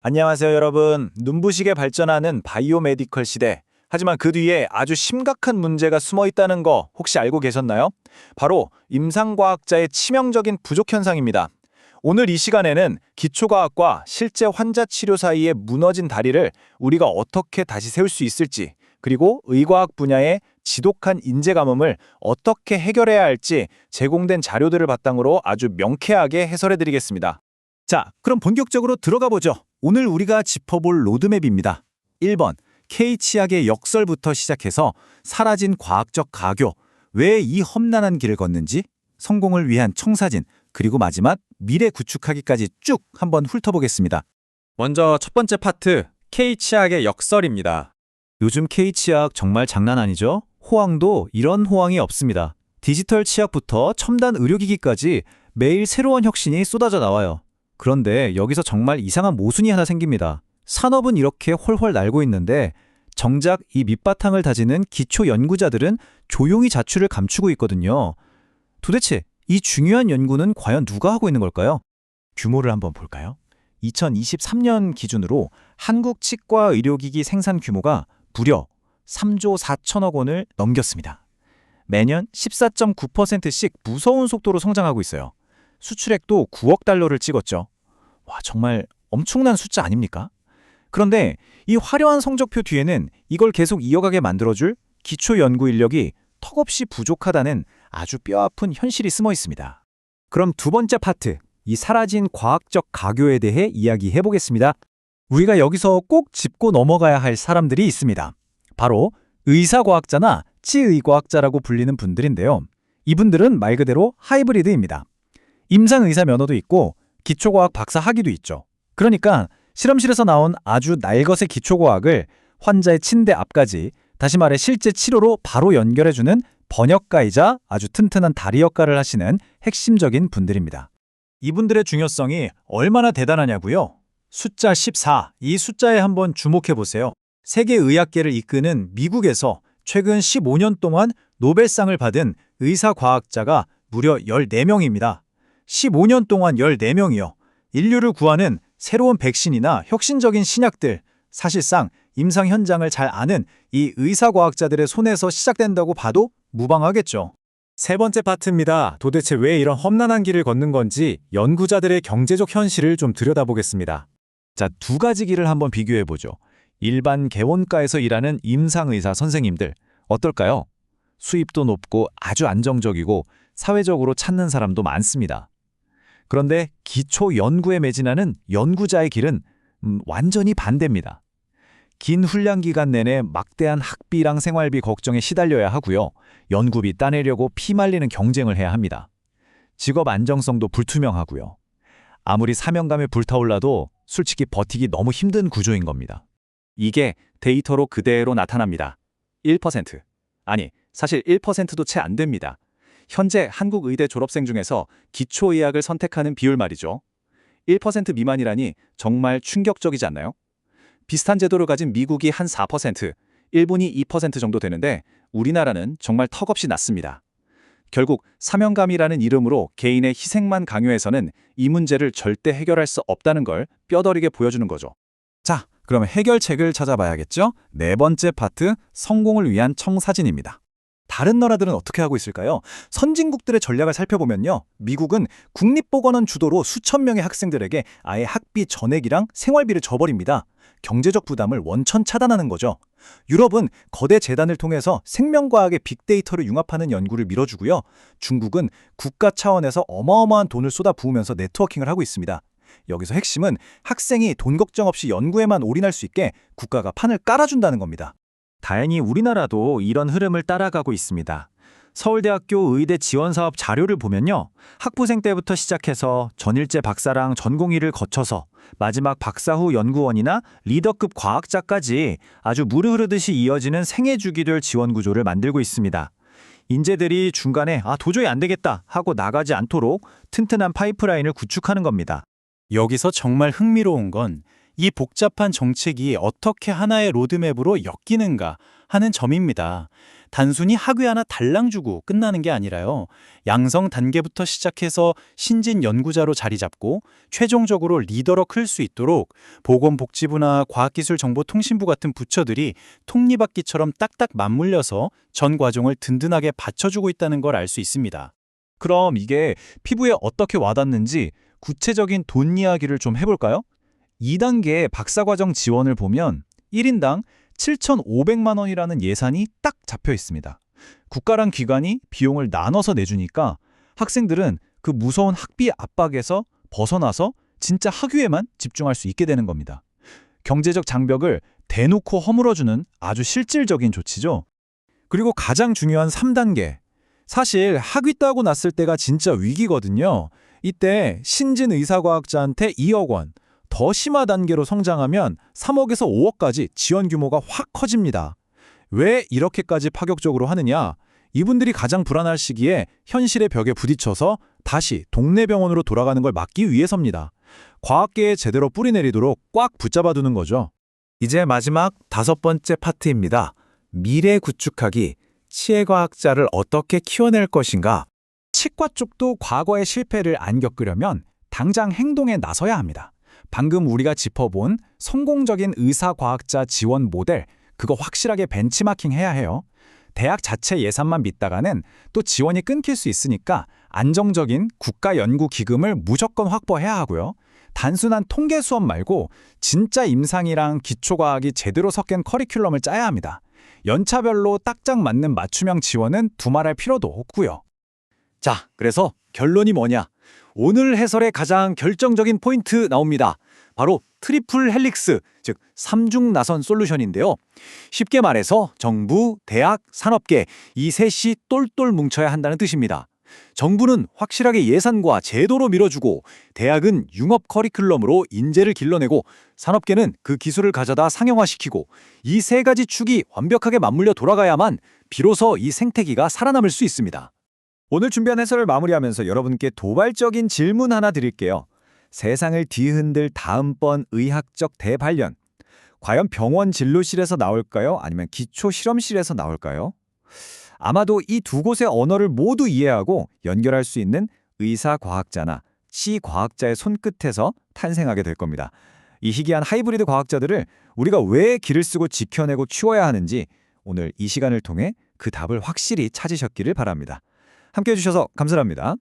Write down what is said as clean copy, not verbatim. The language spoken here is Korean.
안녕하세요, 여러분. 눈부시게 발전하는 바이오메디컬 시대. 하지만 그 뒤에 아주 심각한 문제가 숨어 있다는 거 혹시 알고 계셨나요? 바로 임상과학자의 치명적인 부족 현상입니다. 오늘 이 시간에는 기초과학과 실제 환자 치료 사이의 무너진 다리를 우리가 어떻게 다시 세울 수 있을지, 그리고 의과학 분야의 지독한 인재 가뭄을 어떻게 해결해야 할지 제공된 자료들을 바탕으로 아주 명쾌하게 해설해 드리겠습니다. 자, 그럼 본격적으로 들어가 보죠. 오늘 우리가 짚어볼 로드맵입니다. 1번, K치약의 역설부터 시작해서 사라진 과학적 가교, 왜 이 험난한 길을 걷는지, 성공을 위한 청사진, 그리고 마지막 미래 구축하기까지 쭉 한번 훑어보겠습니다. 먼저 첫 번째 파트, K치약의 역설입니다. 요즘 K치약 정말 장난 아니죠? 호황도 이런 호황이 없습니다. 디지털 치약부터 첨단 의료기기까지 매일 새로운 혁신이 쏟아져 나와요. 그런데 여기서 정말 이상한 모순이 하나 생깁니다. 산업은 이렇게 훨훨 날고 있는데 정작 이 밑바탕을 다지는 기초 연구자들은 조용히 자취를 감추고 있거든요. 도대체 이 중요한 연구는 과연 누가 하고 있는 걸까요? 규모를 한번 볼까요? 2023년 기준으로 한국 치과 의료기기 생산 규모가 무려 3조 4천억 원을 넘겼습니다. 매년 14.9%씩 무서운 속도로 성장하고 있어요. 수출액도 9억 달러를 찍었죠. 와, 정말 엄청난 숫자 아닙니까? 그런데 이 화려한 성적표 뒤에는 이걸 계속 이어가게 만들어줄 기초 연구 인력이 턱없이 부족하다는 아주 뼈아픈 현실이 숨어 있습니다. 그럼 두 번째 파트, 이 사라진 과학적 가교에 대해 이야기해 보겠습니다. 우리가 여기서 꼭 짚고 넘어가야 할 사람들이 있습니다. 바로 의사과학자나 치의과학자라고 불리는 분들인데요. 이분들은 말 그대로 하이브리드입니다. 임상의사 면허도 있고 기초과학 박사 학위도 있죠. 그러니까 실험실에서 나온 아주 날것의 기초과학을 환자의 침대 앞까지, 다시 말해 실제 치료로 바로 연결해주는 번역가이자 아주 튼튼한 다리 역할을 하시는 핵심적인 분들입니다. 이분들의 중요성이 얼마나 대단하냐고요? 숫자 14, 이 숫자에 한번 주목해보세요. 세계의학계를 이끄는 미국에서 최근 15년 동안 노벨상을 받은 의사과학자가 무려 14명입니다. 15년 동안 14명이요. 인류를 구하는 새로운 백신이나 혁신적인 신약들, 사실상 임상 현장을 잘 아는 이 의사과학자들의 손에서 시작된다고 봐도 무방하겠죠. 세 번째 파트입니다. 도대체 왜 이런 험난한 길을 걷는 건지 연구자들의 경제적 현실을 좀 들여다보겠습니다. 자, 두 가지 길을 한번 비교해보죠. 일반 개원과에서 일하는 임상의사 선생님들, 어떨까요? 수입도 높고 아주 안정적이고 사회적으로 찾는 사람도 많습니다. 그런데 기초 연구에 매진하는 연구자의 길은 완전히 반대입니다. 긴 훈련 기간 내내 막대한 학비랑 생활비 걱정에 시달려야 하고요. 연구비 따내려고 피말리는 경쟁을 해야 합니다. 직업 안정성도 불투명하고요. 아무리 사명감에 불타올라도 솔직히 버티기 너무 힘든 구조인 겁니다. 이게 데이터로 그대로 나타납니다. 1%. 아니, 사실 1%도 채 안 됩니다. 현재 한국 의대 졸업생 중에서 기초의학을 선택하는 비율 말이죠. 1% 미만이라니 정말 충격적이지 않나요? 비슷한 제도를 가진 미국이 한 4%, 일본이 2% 정도 되는데 우리나라는 정말 턱없이 낮습니다. 결국 사명감이라는 이름으로 개인의 희생만 강요해서는 이 문제를 절대 해결할 수 없다는 걸 뼈저리게 보여주는 거죠. 자, 그럼 해결책을 찾아봐야겠죠? 네 번째 파트, 성공을 위한 청사진입니다. 다른 나라들은 어떻게 하고 있을까요? 선진국들의 전략을 살펴보면요. 미국은 국립보건원 주도로 수천 명의 학생들에게 아예 학비 전액이랑 생활비를 줘버립니다. 경제적 부담을 원천 차단하는 거죠. 유럽은 거대 재단을 통해서 생명과학의 빅데이터를 융합하는 연구를 밀어주고요. 중국은 국가 차원에서 어마어마한 돈을 쏟아부으면서 네트워킹을 하고 있습니다. 여기서 핵심은 학생이 돈 걱정 없이 연구에만 올인할 수 있게 국가가 판을 깔아준다는 겁니다. 다행히 우리나라도 이런 흐름을 따라가고 있습니다. 서울대학교 의대 지원사업 자료를 보면요. 학부생 때부터 시작해서 전일제 박사랑 전공의를 거쳐서 마지막 박사 후 연구원이나 리더급 과학자까지 아주 물 흐르듯이 이어지는 생애주기별 지원 구조를 만들고 있습니다. 인재들이 중간에 도저히 안 되겠다 하고 나가지 않도록 튼튼한 파이프라인을 구축하는 겁니다. 여기서 정말 흥미로운 건 이 복잡한 정책이 어떻게 하나의 로드맵으로 엮이는가 하는 점입니다. 단순히 학위 하나 달랑 주고 끝나는 게 아니라요. 양성 단계부터 시작해서 신진 연구자로 자리 잡고 최종적으로 리더로 클 수 있도록 보건복지부나 과학기술정보통신부 같은 부처들이 톱니바퀴처럼 딱딱 맞물려서 전 과정을 든든하게 받쳐주고 있다는 걸 알 수 있습니다. 그럼 이게 피부에 어떻게 와닿는지 구체적인 돈 이야기를 좀 해볼까요? 2단계 박사과정 지원을 보면 1인당 7,500만 원이라는 예산이 딱 잡혀 있습니다. 국가랑 기관이 비용을 나눠서 내주니까 학생들은 그 무서운 학비 압박에서 벗어나서 진짜 학위에만 집중할 수 있게 되는 겁니다. 경제적 장벽을 대놓고 허물어주는 아주 실질적인 조치죠. 그리고 가장 중요한 3단계. 사실 학위 따고 났을 때가 진짜 위기거든요. 이때 신진 의사과학자한테 2억 원, 더 심화 단계로 성장하면 3억에서 5억까지 지원 규모가 확 커집니다. 왜 이렇게까지 파격적으로 하느냐? 이분들이 가장 불안할 시기에 현실의 벽에 부딪혀서 다시 동네 병원으로 돌아가는 걸 막기 위해서입니다. 과학계에 제대로 뿌리내리도록 꽉 붙잡아두는 거죠. 이제 마지막 5번째 파트입니다. 미래 구축하기, 치해과학자를 어떻게 키워낼 것인가? 치과 쪽도 과거의 실패를 안 겪으려면 당장 행동에 나서야 합니다. 방금 우리가 짚어본 성공적인 의사과학자 지원 모델, 그거 확실하게 벤치마킹 해야 해요. 대학 자체 예산만 믿다가는 또 지원이 끊길 수 있으니까 안정적인 국가연구기금을 무조건 확보해야 하고요. 단순한 통계 수업 말고 진짜 임상이랑 기초과학이 제대로 섞인 커리큘럼을 짜야 합니다. 연차별로 딱딱 맞는 맞춤형 지원은 두말할 필요도 없고요. 자, 그래서 결론이 뭐냐? 오늘 해설의 가장 결정적인 포인트 나옵니다. 바로 트리플 헬릭스, 즉 삼중 나선 솔루션인데요. 쉽게 말해서 정부, 대학, 산업계 이 셋이 똘똘 뭉쳐야 한다는 뜻입니다. 정부는 확실하게 예산과 제도로 밀어주고 대학은 융합 커리큘럼으로 인재를 길러내고 산업계는 그 기술을 가져다 상용화시키고 이 세 가지 축이 완벽하게 맞물려 돌아가야만 비로소 이 생태계가 살아남을 수 있습니다. 오늘 준비한 해설을 마무리하면서 여러분께 도발적인 질문 하나 드릴게요. 세상을 뒤흔들 다음번 의학적 대발견. 과연 병원 진료실에서 나올까요? 아니면 기초 실험실에서 나올까요? 아마도 이 두 곳의 언어를 모두 이해하고 연결할 수 있는 의사과학자나 치과학자의 손끝에서 탄생하게 될 겁니다. 이 희귀한 하이브리드 과학자들을 우리가 왜 길을 쓰고 지켜내고 키워야 하는지 오늘 이 시간을 통해 그 답을 확실히 찾으셨기를 바랍니다. 함께해 주셔서 감사합니다.